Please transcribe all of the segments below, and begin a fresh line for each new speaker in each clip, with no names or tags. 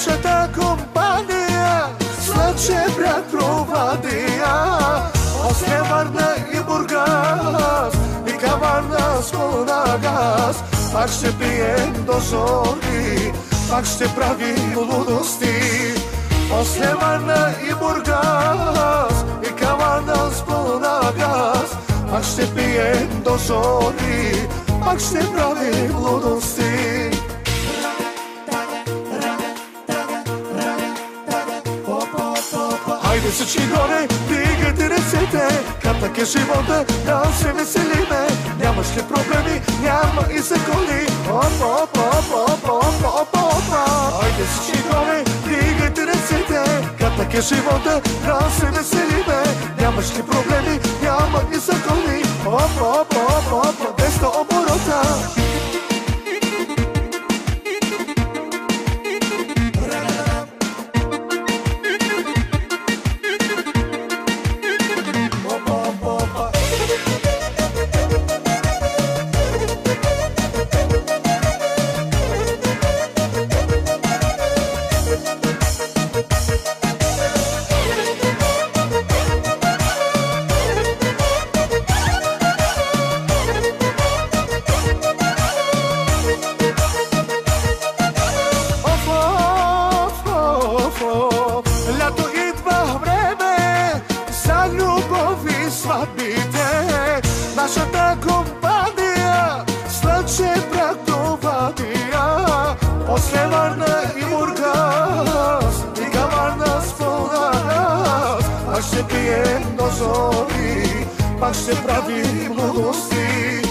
Нашата компания Слънчев бряг провадия, после Варна и Бургас, и Каварна с Монагас. Пак ще пием до зори, пак ще правим лудости. После Варна и Бургас, и Каварна с Монагас. Пак ще пием до зори, пак ще правим лудости. Хайде всички горе, дигайте ръцете, кратък е живота, да се веселиме. Нямаш ли проблеми, няма и закони. Хайде всички горе, дигайте ръцете, кратък е живота, да се веселиме. Нямаш ли проблеми, няма и закони. 200 оборота. Лято идва време за любов и сватбите. Нашата компания Слънчев бряг провадия, после Варна и Бургас, и Каварна с Монагас. Пак ще пием до зори, пак ще правим лудости.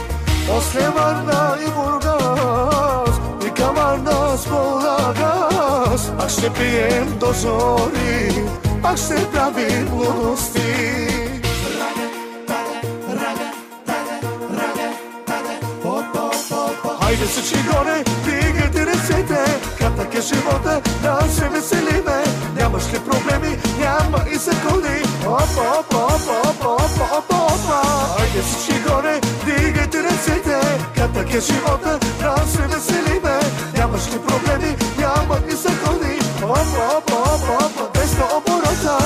После Варна и Бургас, и Каварна с Монагас. Пак ще пием до зори, пак ще правим лудости. Хайде всички горе, дигайте ръцете, кратък е живота, да се веселиме. Нямаш ли проблеми, няма и закони. Хайде всички горе, дигайте ръцете, кратък е живота, да се веселиме. Нямаш ли проблеми, няма и закони. 200 оборота.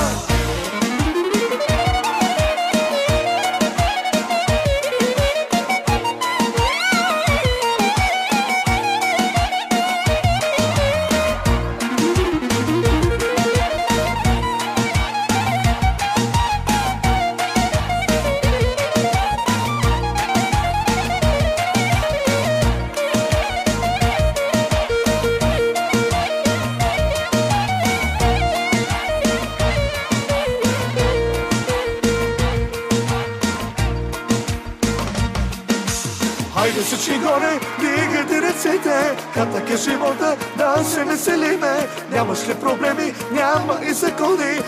Хайде всички горе, дигайте ръцете, кратък е живота, да се веселиме. Нямаш ли проблеми, няма и закони.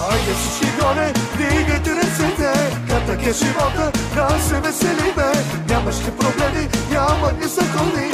Хайде всички горе, дигайте ръцете, кратък е живота, да се веселиме. Нямаш ли проблеми, няма и закони.